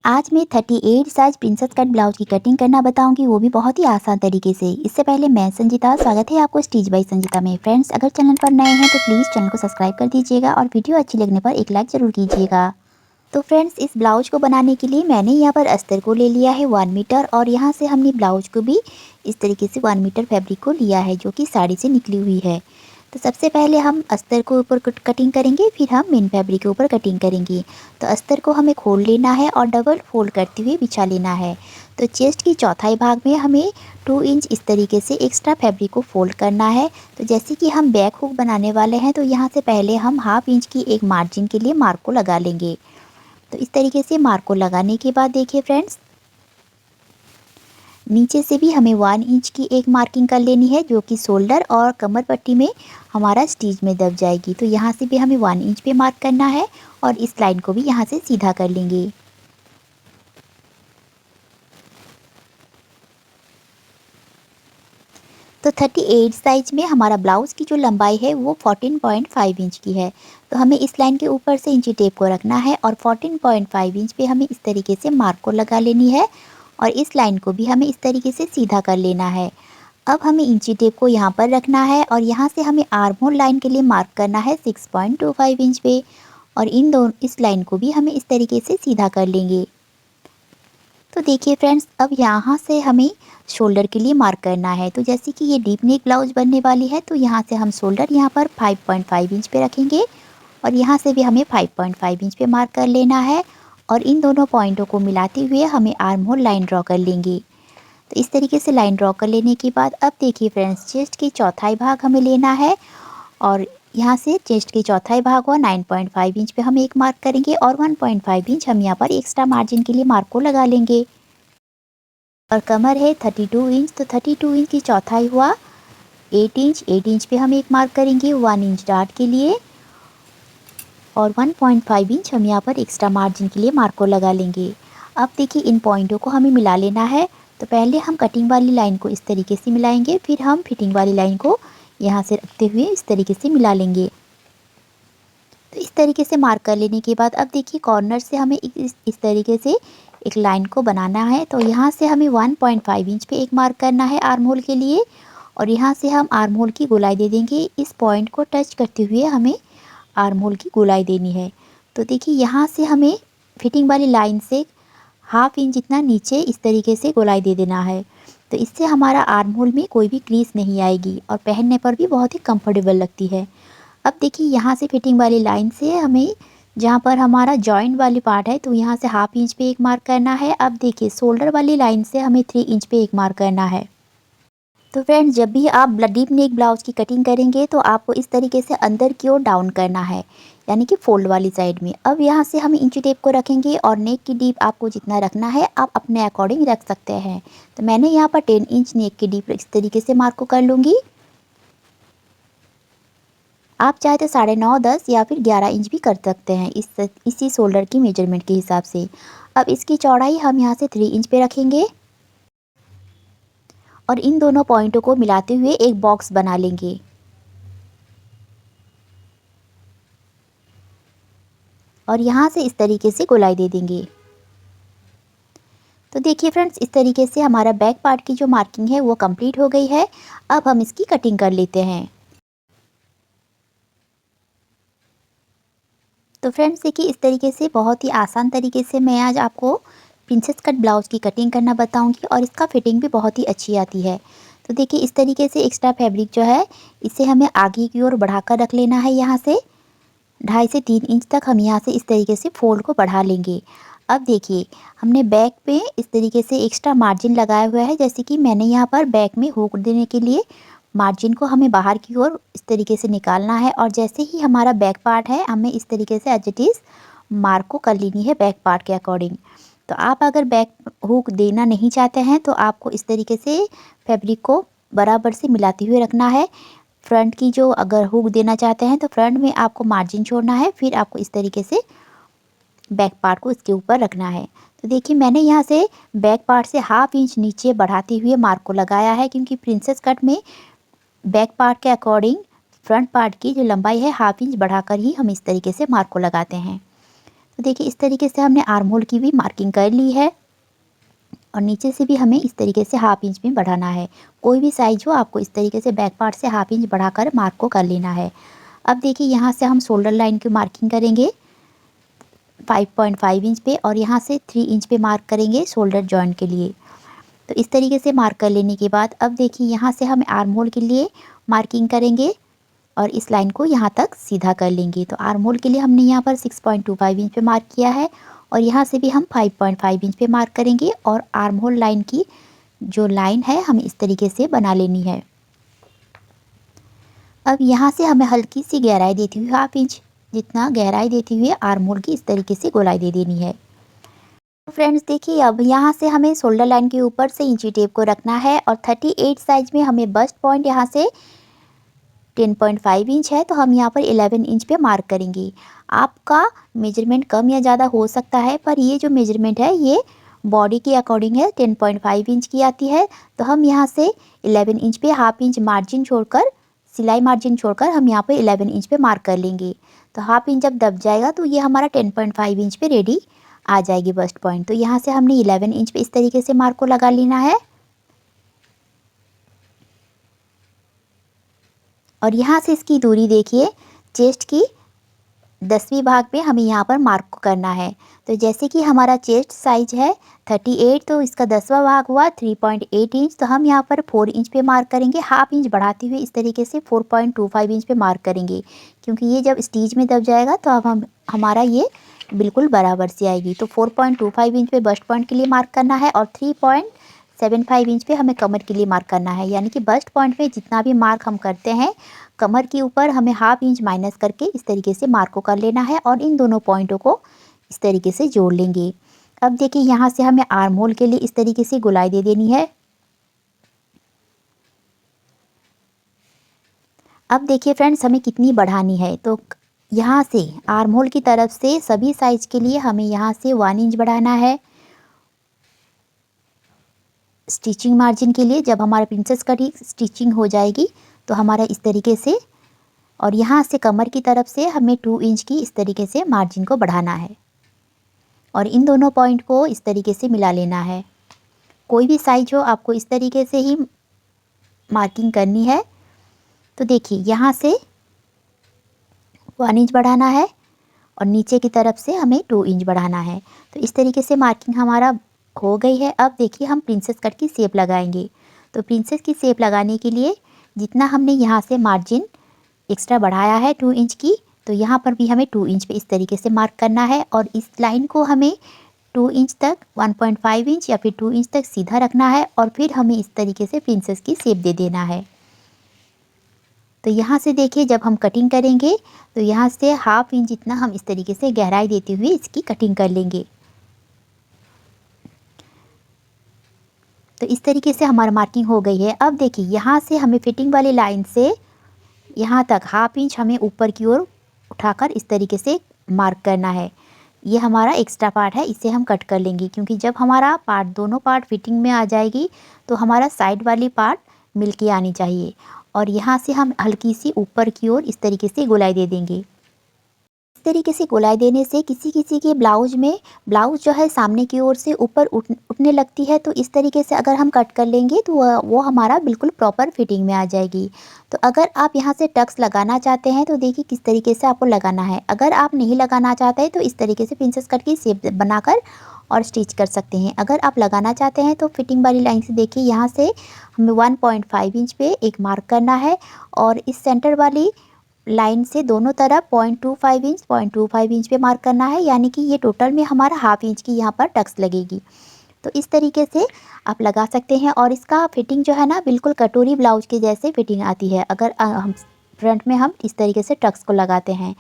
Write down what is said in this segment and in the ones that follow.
आज मैं 38 size princess cut blouse की कटिंग करना बताऊंगी, वो भी बहुत ही आसान तरीके से। इससे पहले मैं संजीता, स्वागत है आपको स्टिच बाय संजीता में। फ्रेंड्स, अगर चैनल पर नए हैं तो प्लीज़ चैनल को सब्सक्राइब कर दीजिएगा और वीडियो अच्छी लगने पर एक लाइक ज़रूर कीजिएगा। तो फ्रेंड्स, इस ब्लाउज को बनाने के लिए मैंने यहाँ पर अस्तर को ले लिया है 1 मीटर, और यहाँ से हमने ब्लाउज को भी इस तरीके से 1 मीटर फैब्रिक को लिया है, जो कि साड़ी से निकली हुई है। तो सबसे पहले हम अस्तर को ऊपर कटिंग करेंगे, फिर हम मेन फैब्रिक के ऊपर कटिंग करेंगे। तो अस्तर को हमें खोल लेना है और डबल फोल्ड करते हुए बिछा लेना है। तो चेस्ट की चौथाई भाग में हमें 2 इंच इस तरीके से एक्स्ट्रा फैब्रिक को फोल्ड करना है। तो जैसे कि हम बैक हुक बनाने वाले हैं, तो यहाँ से पहले हम हाफ इंच की एक मार्जिन के लिए मार्क को लगा लेंगे। तो इस तरीके से मार्क को लगाने के बाद देखिए फ्रेंड्स, नीचे से भी हमें 1 इंच की एक मार्किंग कर लेनी है, जो कि शोल्डर और कमर पट्टी में हमारा स्टिच में दब जाएगी। तो यहाँ से भी हमें 1 इंच पे मार्क करना है और इस लाइन को भी यहाँ से सीधा कर लेंगे। तो 38 साइज में हमारा ब्लाउज़ की जो लंबाई है वो 14.5 इंच की है। तो हमें इस लाइन के ऊपर से इंची टेप को रखना है और 14.5 इंच पे हमें इस तरीके से मार्क को लगा लेनी है और इस लाइन को भी हमें इस तरीके से सीधा कर लेना है। अब हमें इंची टेप को यहाँ पर रखना है और यहाँ से हमें आर्म होल लाइन के लिए मार्क करना है 6.25 इंच पे, और इन दोनों इस लाइन को भी हमें इस तरीके से सीधा कर लेंगे। तो देखिए फ्रेंड्स, अब यहाँ से हमें शोल्डर के लिए मार्क करना है। तो जैसे कि ये डीप नेक ब्लाउज बनने वाली है, तो यहाँ से हम शोल्डर यहाँ पर 5.5 इंच पे रखेंगे और यहाँ से भी हमें 5.5 इंच पे मार्क कर लेना है और इन दोनों पॉइंटों को मिलाते हुए हमें आर्म होल लाइन ड्रॉ कर लेंगे। तो इस तरीके से लाइन ड्रॉ कर लेने के बाद अब देखिए फ्रेंड्स, चेस्ट की चौथाई भाग हमें लेना है और यहाँ से चेस्ट की चौथाई भाग हुआ 9.5 इंच पे हम एक मार्क करेंगे और 1.5 इंच हम यहाँ पर एक्स्ट्रा मार्जिन के लिए मार्क को लगा लेंगे। और कमर है 32 इंच, तो 32 इंच की चौथाई हुआ 8 इंच पे हम एक मार्क करेंगे 1 इंच डार्ट के लिए और 1.5 इंच हम यहाँ पर एक्स्ट्रा मार्जिन के लिए मार्क को लगा लेंगे। अब देखिए, इन पॉइंटों को हमें मिला लेना है। तो पहले हम कटिंग वाली लाइन को इस तरीके से मिलाएंगे, फिर हम फिटिंग वाली लाइन को यहाँ से रखते हुए इस तरीके से मिला लेंगे। तो इस तरीके से मार्क कर लेने के बाद अब देखिए, कॉर्नर से हमें इस तरीके से एक लाइन को बनाना है। तो यहाँ से हमें 1.5 इंच पे एक मार्क करना है आर्म होल के लिए और यहाँ से हम आर्म होल की गोलाई दे देंगे। इस पॉइंट को टच करते हुए हमें आर्म होल की गोलाई देनी है। तो देखिए, यहाँ से हमें फिटिंग वाली लाइन से हाफ इंच जितना नीचे इस तरीके से गोलाई दे देना है। तो इससे हमारा आर्म होल में कोई भी क्रीज नहीं आएगी और पहनने पर भी बहुत ही कंफर्टेबल लगती है। अब देखिए, यहाँ से फिटिंग वाली लाइन से हमें जहाँ पर हमारा जॉइंट वाली पार्ट है, तो यहाँ से हाफ इंच पे एक मार्क करना है। अब देखिए, शोल्डर वाली लाइन से हमें 3 इंच पे एक मार्क करना है। तो फ्रेंड्स, जब भी आप डीप नेक ब्लाउज की कटिंग करेंगे तो आपको इस तरीके से अंदर की ओर डाउन करना है, यानी कि फोल्ड वाली साइड में। अब यहाँ से हम इंची टेप को रखेंगे और नेक की डीप आपको जितना रखना है आप अपने अकॉर्डिंग रख सकते हैं। तो मैंने यहाँ पर 10 इंच नेक की डीप इस तरीके से मार्क को कर लूँगी। आप चाहे तो 9.5, 10 या फिर 11 इंच भी कर सकते हैं इसी शोल्डर की मेजरमेंट के हिसाब से। अब इसकी चौड़ाई हम यहाँ से 3 इंच पे रखेंगे और इन दोनों पॉइंटों को मिलाते हुए एक बॉक्स बना लेंगे और यहाँ से इस तरीके से गोलाई दे देंगे। तो देखिए फ्रेंड्स, इस तरीके से हमारा बैक पार्ट की जो मार्किंग है वो कंप्लीट हो गई है। अब हम इसकी कटिंग कर लेते हैं। तो फ्रेंड्स देखिए, इस तरीके से बहुत ही आसान तरीके से मैं आज आपको प्रिंसेस कट ब्लाउज़ की कटिंग करना बताऊंगी और इसका फिटिंग भी बहुत ही अच्छी आती है। तो देखिए, इस तरीके से एक्स्ट्रा फैब्रिक जो है इसे हमें आगे की ओर बढ़ाकर रख लेना है। यहाँ से 2.5 से 3 इंच तक हम यहाँ से इस तरीके से फोल्ड को बढ़ा लेंगे। अब देखिए, हमने बैक पे इस तरीके से एक्स्ट्रा मार्जिन लगाया हुआ है। जैसे कि मैंने यहाँ पर बैक में हुक देने के लिए मार्जिन को हमें बाहर की ओर इस तरीके से निकालना है और जैसे ही हमारा बैक पार्ट है हमें इस तरीके से एज इट इज़ मार्क को कर लेनी है बैक पार्ट के अकॉर्डिंग। तो आप अगर बैक हुक देना नहीं चाहते हैं तो आपको इस तरीके से फैब्रिक को बराबर से मिलाते हुए रखना है। फ्रंट की जो अगर हुक देना चाहते हैं तो फ्रंट में आपको मार्जिन छोड़ना है, फिर आपको इस तरीके से बैक पार्ट को इसके ऊपर रखना है। तो देखिए, मैंने यहाँ से बैक पार्ट से हाफ इंच नीचे बढ़ाते हुए मार्क को लगाया है, क्योंकि प्रिंसेस कट में बैक पार्ट के अकॉर्डिंग फ्रंट पार्ट की जो लंबाई है हाफ इंच बढ़ाकर ही हम इस तरीके से मार्क को लगाते हैं। तो देखिए इस तरीके से हमने आर्म होल की भी मार्किंग कर ली है और नीचे से भी हमें इस तरीके से हाफ इंच में बढ़ाना है। कोई भी साइज हो आपको इस तरीके से बैक पार्ट से हाफ इंच बढ़ाकर मार्क को कर लेना है। अब देखिए यहाँ से हम शोल्डर लाइन की मार्किंग करेंगे 5.5 इंच पे और यहाँ से 3 इंच पे मार्क करेंगे शोल्डर जॉइंट के लिए। तो इस तरीके से मार्क कर लेने के बाद अब देखिए यहाँ से हम आर्म होल के लिए मार्किंग करेंगे और इस लाइन को यहाँ तक सीधा कर लेंगे। तो आर्म होल के लिए हमने यहाँ पर 6.25 इंच पे मार्क किया है और यहाँ से भी हम 5.5 इंच पे मार्क करेंगे और आर्म होल लाइन की जो लाइन है हमें इस तरीके से बना लेनी है। अब यहाँ से हमें हल्की सी गहराई देती हुई हाफ इंच जितना गहराई देती हुई आर्म होल की इस तरीके से गोलाई दे देनी है। तो फ्रेंड्स देखिए अब यहाँ से हमें शोल्डर लाइन के ऊपर से इंची टेप को रखना है और 38 साइज में हमें बस्ट पॉइंट यहाँ से 10.5 इंच है तो हम यहाँ पर 11 इंच पे मार्क करेंगे। आपका मेजरमेंट कम या ज़्यादा हो सकता है पर ये जो मेजरमेंट है ये बॉडी के अकॉर्डिंग है, 10.5 इंच की आती है। तो हम यहाँ से 11 इंच पे हाफ इंच मार्जिन छोड़कर सिलाई मार्जिन छोड़कर हम यहाँ पे 11 इंच पे मार्क कर लेंगे। तो हाफ इंच जब दब जाएगा तो ये हमारा 10.5 इंच पे रेडी आ जाएगी बस्ट पॉइंट। तो यहाँ से हमने 11 इंच पे इस तरीके से मार्क को लगा लेना है और यहाँ से इसकी दूरी देखिए चेस्ट की 10वीं भाग में हमें यहाँ पर मार्क को करना है। तो जैसे कि हमारा चेस्ट साइज है 38 तो इसका 10वां भाग हुआ 3.8 इंच। तो हम यहाँ पर 4 इंच पे मार्क करेंगे, हाफ इंच बढ़ाते हुए इस तरीके से 4.25 इंच पे मार्क करेंगे क्योंकि ये जब स्टीच में दब जाएगा तो अब हम हमारा ये बिल्कुल बराबर से आएगी। तो 4.25 इंच पे बस्ट पॉइंट के लिए मार्क करना है और 3.75 इंच पे हमें कमर के लिए मार्क करना है। यानी कि बस्ट पॉइंट पे जितना भी मार्क हम करते हैं कमर के ऊपर हमें हाफ इंच माइनस करके इस तरीके से मार्क को कर लेना है और इन दोनों पॉइंटों को इस तरीके से जोड़ लेंगे। अब देखिए यहाँ से हमें आर्म होल के लिए इस तरीके से गोलाई दे देनी है। अब देखिए फ्रेंड्स हमें कितनी बढ़ानी है, तो यहाँ से आर्म होल की तरफ से सभी साइज के लिए हमें यहाँ से 1 इंच बढ़ाना है। स्टिचिंग मार्जिन के लिए जब हमारा प्रिंसेस कट की स्टिचिंग हो जाएगी तो हमारा इस तरीके से और यहाँ से कमर की तरफ से हमें 2 इंच की इस तरीके से मार्जिन को बढ़ाना है और इन दोनों पॉइंट को इस तरीके से मिला लेना है। कोई भी साइज हो आपको इस तरीके से ही मार्किंग करनी है। तो देखिए यहाँ से 1 इंच बढ़ाना है और नीचे की तरफ से हमें 2 इंच बढ़ाना है। तो इस तरीके से मार्किंग हमारा हो गई है। अब देखिए हम प्रिंसेस कट की शेप लगाएंगे। तो प्रिंसेस की शेप लगाने के लिए जितना हमने यहाँ से मार्जिन एक्स्ट्रा बढ़ाया है 2 इंच की, तो यहाँ पर भी हमें 2 इंच पे इस तरीके से मार्क करना है और इस लाइन को हमें 2 इंच तक 1.5 इंच या फिर 2 इंच तक सीधा रखना है और फिर हमें इस तरीके से प्रिंसेस की शेप दे देना है। तो यहाँ से देखिए जब हम कटिंग करेंगे तो यहाँ से हाफ इंच जितना हम इस तरीके से गहराई देते हुए इसकी कटिंग कर लेंगे। तो इस तरीके से हमारा मार्किंग हो गई है। अब देखिए यहाँ से हमें फिटिंग वाली लाइन से यहाँ तक हाफ इंच हमें ऊपर की ओर उठाकर इस तरीके से मार्क करना है। ये हमारा एक्स्ट्रा पार्ट है, इसे हम कट कर लेंगे क्योंकि जब हमारा पार्ट दोनों पार्ट फिटिंग में आ जाएगी तो हमारा साइड वाली पार्ट मिल के आनी चाहिए। और यहाँ से हम हल्की सी ऊपर की ओर इस तरीके से गोलाई दे देंगे। इस तरीके से गोलाई देने से किसी किसी के ब्लाउज में ब्लाउज जो है सामने की ओर से ऊपर उठने लगती है। तो इस तरीके से अगर हम कट कर लेंगे तो वो हमारा बिल्कुल प्रॉपर फिटिंग में आ जाएगी। तो अगर आप यहाँ से टक्स लगाना चाहते हैं तो देखिए किस तरीके से आपको लगाना है। अगर आप नहीं लगाना चाहते हैं तो इस तरीके से प्रिंसेस कट की शेप बनाकर और स्टिच कर सकते हैं। अगर आप लगाना चाहते हैं तो फिटिंग वाली लाइन से देखिए यहाँ से हमें 1.5 इंच पे एक मार्क करना है और इस सेंटर वाली लाइन से दोनों तरफ 0.25 इंच पे मार्क करना है। यानी कि ये टोटल में हमारा हाफ इंच की यहाँ पर टक्स लगेगी। तो इस तरीके से आप लगा सकते हैं और इसका फिटिंग जो है ना बिल्कुल कटोरी ब्लाउज के जैसे फिटिंग आती है अगर हम फ्रंट में हम इस तरीके से टक्स को लगाते हैं।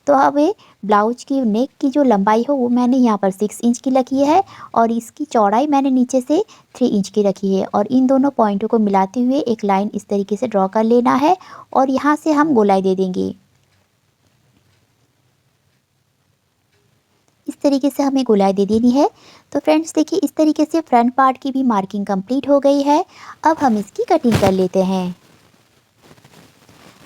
तो अब ये ब्लाउज की नेक की जो लंबाई हो वो मैंने यहाँ पर 6 इंच की रखी है और इसकी चौड़ाई मैंने नीचे से 3 इंच की रखी है और इन दोनों पॉइंटों को मिलाते हुए एक लाइन इस तरीके से ड्रॉ कर लेना है और यहाँ से हम गोलाई दे देंगे। इस तरीके से हमें गोलाई दे देनी है। तो फ्रेंड्स देखिए इस तरीके से फ्रंट पार्ट की भी मार्किंग कंप्लीट हो गई है। अब हम इसकी कटिंग कर लेते हैं।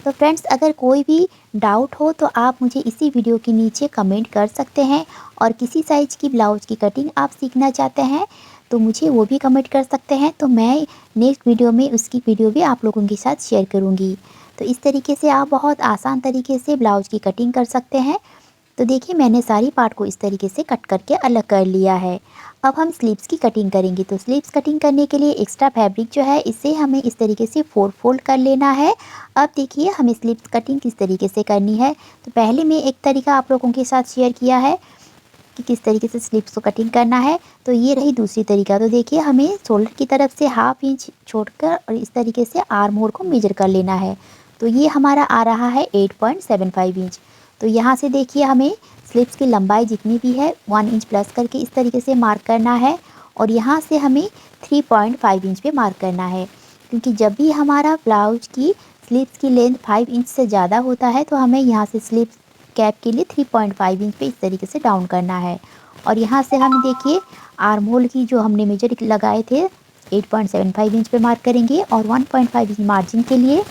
तो फ्रेंड्स, अगर कोई भी डाउट हो तो आप मुझे इसी वीडियो के नीचे कमेंट कर सकते हैं, और किसी साइज़ की ब्लाउज़ की कटिंग आप सीखना चाहते हैं तो मुझे वो भी कमेंट कर सकते हैं, तो मैं नेक्स्ट वीडियो में उसकी वीडियो भी आप लोगों के साथ शेयर करूँगी। तो इस तरीके से आप बहुत आसान तरीके से ब्लाउज़ की कटिंग कर सकते हैं। तो देखिए, मैंने सारी पार्ट को इस तरीके से कट करके अलग कर लिया है। अब हम स्लीव्स की कटिंग करेंगे। तो स्लीव्स कटिंग करने के लिए एक्स्ट्रा फैब्रिक जो है इसे हमें इस तरीके से 4 फोल्ड कर लेना है। अब देखिए, हमें स्लीव्स कटिंग किस तरीके से करनी है। तो पहले मैं एक तरीका आप लोगों के साथ शेयर किया है कि किस तरीके से स्लीव्स को कटिंग करना है। तो ये रही दूसरी तरीका। तो देखिए, हमें शोल्डर की तरफ से हाफ इंच छोड़कर और इस तरीके से आर्म होल को मेजर कर लेना है। तो ये हमारा आ रहा है 8.75 इंच। तो यहाँ से देखिए, हमें स्लीव्स की लंबाई जितनी भी है 1 इंच प्लस करके इस तरीके से मार्क करना है, और यहाँ से हमें 3.5 इंच पे मार्क करना है, क्योंकि जब भी हमारा ब्लाउज की स्लीव्स की लेंथ 5 इंच से ज़्यादा होता है तो हमें यहाँ से स्लीव कैप के लिए 3.5 इंच पे इस तरीके से डाउन करना है। और यहाँ से हम देखिए, आर्म होल की जो हमने मेजर लगाए थे 8.75 इंच पे मार्क करेंगे, और 1.5 इंच मार्जिन के लिए।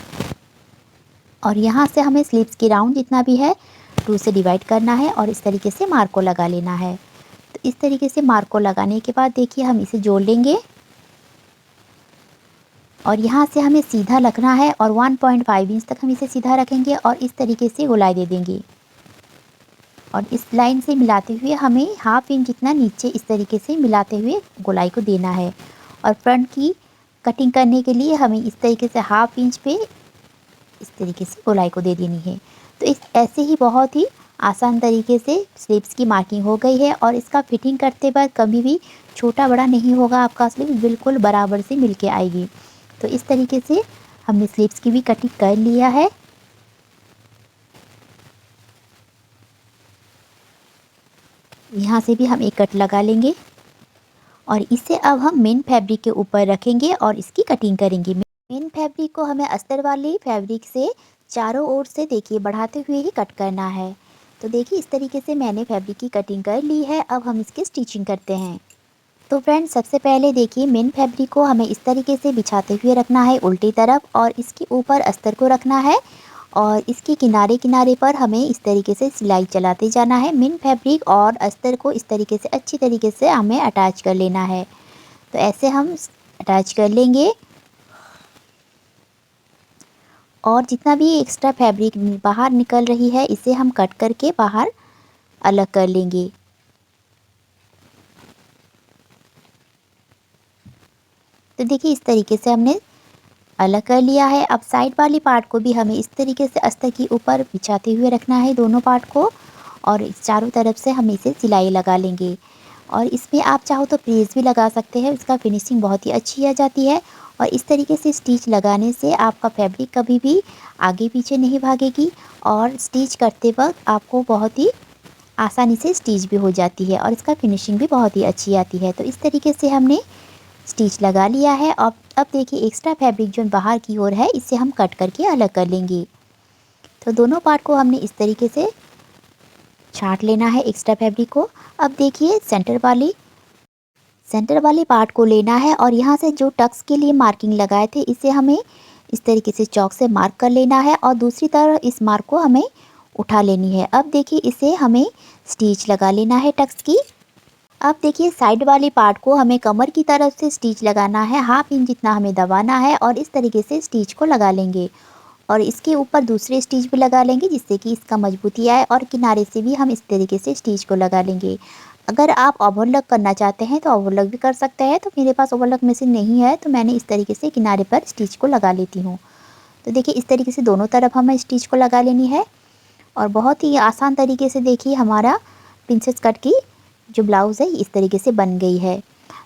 और यहाँ से हमें स्लीव्स की राउंड जितना भी है 2 से डिवाइड करना है, और इस तरीके से मार्क को लगा लेना है। तो इस तरीके से मार्क को लगाने के बाद देखिए, हम इसे जोड़ लेंगे, और यहाँ से हमें सीधा रखना है, और 1.5 इंच तक हम इसे सीधा रखेंगे और इस तरीके से गोलाई दे देंगे। और इस लाइन से मिलाते हुए हमें हाफ इंच जितना नीचे इस तरीके से मिलाते हुए गोलाई को देना है। और फ्रंट की कटिंग करने के लिए हमें इस तरीके से हाफ इंच पे इस तरीके से गोलाई को दे देनी है। तो इस ऐसे ही बहुत ही आसान तरीके से स्लीव्स की मार्किंग हो गई है, और इसका फिटिंग करते वक्त कभी भी छोटा बड़ा नहीं होगा, आपका स्लीव बिल्कुल बराबर से मिलके आएगी। तो इस तरीके से हमने स्लीव्स की भी कटिंग कर लिया है। यहाँ से भी हम एक कट लगा लेंगे, और इसे अब हम मेन फैब्रिक के ऊपर रखेंगे और इसकी कटिंग करेंगे। मेन फैब्रिक को हमें अस्तर वाली फैब्रिक से चारों ओर से देखिए बढ़ाते हुए ही कट करना है। तो देखिए, इस तरीके से मैंने फैब्रिक की कटिंग कर ली है। अब हम इसकी स्टिचिंग करते हैं। तो फ्रेंड्स, सबसे पहले देखिए, मेन फैब्रिक को हमें इस तरीके से बिछाते हुए रखना है उल्टी तरफ, और इसके ऊपर अस्तर को रखना है, और इसके किनारे किनारे पर हमें इस तरीके से सिलाई चलाते जाना है। मेन फैब्रिक और अस्तर को इस तरीके से अच्छी तरीके से हमें अटैच कर लेना है। तो ऐसे हम अटैच कर लेंगे, और जितना भी एक्स्ट्रा फैब्रिक बाहर निकल रही है इसे हम कट करके बाहर अलग कर लेंगे। तो देखिए, इस तरीके से हमने अलग कर लिया है। अब साइड वाली पार्ट को भी हमें इस तरीके से अस्तर के ऊपर बिछाते हुए रखना है दोनों पार्ट को, और इस चारों तरफ से हम इसे सिलाई लगा लेंगे। और इसमें आप चाहो तो प्रेस भी लगा सकते हैं, इसका फिनिशिंग बहुत ही अच्छी आ जाती है। और इस तरीके से स्टिच लगाने से आपका फैब्रिक कभी भी आगे पीछे नहीं भागेगी, और स्टिच करते वक्त आपको बहुत ही आसानी से स्टिच भी हो जाती है, और इसका फिनिशिंग भी बहुत ही अच्छी आती है। तो इस तरीके से हमने स्टिच लगा लिया है। अब देखिए, एक्स्ट्रा फैब्रिक जो बाहर की ओर है इसे हम कट करके अलग कर लेंगे। तो दोनों पार्ट को हमने इस तरीके से छांट लेना है एक्स्ट्रा फैब्रिक को। अब देखिए, सेंटर वाली पार्ट को लेना है, और यहाँ से जो टक्स के लिए मार्किंग लगाए थे इसे हमें इस तरीके से चॉक से मार्क कर लेना है, और दूसरी तरफ इस मार्क को हमें उठा लेनी है। अब देखिए, इसे हमें स्टिच लगा लेना है टक्स की। अब देखिए, साइड वाली पार्ट को हमें कमर की तरफ से स्टिच लगाना है, हाफ इंच जितना हमें दबाना है, और इस तरीके से स्टिच को लगा लेंगे। और इसके ऊपर दूसरे स्टिच भी लगा लेंगे जिससे कि इसका मजबूती आए, और किनारे से भी हम इस तरीके से स्टिच को लगा लेंगे। अगर आप ओवरलॉक करना चाहते हैं तो ओवरलॉक भी कर सकते हैं। तो मेरे पास ओवरलॉक मशीन नहीं है, तो मैंने इस तरीके से किनारे पर स्टिच को लगा लेती हूँ। तो देखिए, इस तरीके से दोनों तरफ हमें स्टिच को लगा लेनी है, और बहुत ही आसान तरीके से देखिए हमारा प्रिंसेस कट की जो ब्लाउज़ है इस तरीके से बन गई है।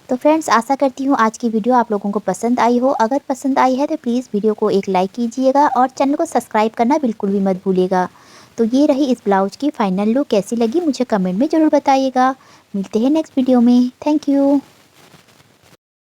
तो फ्रेंड्स, आशा करती हूँ आज की वीडियो आप लोगों को पसंद आई हो। अगर पसंद आई है तो प्लीज़ वीडियो को एक लाइक कीजिएगा, और चैनल को सब्सक्राइब करना बिल्कुल भी मत भूलिएगा। तो ये रही इस ब्लाउज़ की फ़ाइनल लुक। कैसी लगी मुझे कमेंट में ज़रूर बताइएगा। मिलते हैं नेक्स्ट वीडियो में। Thank you.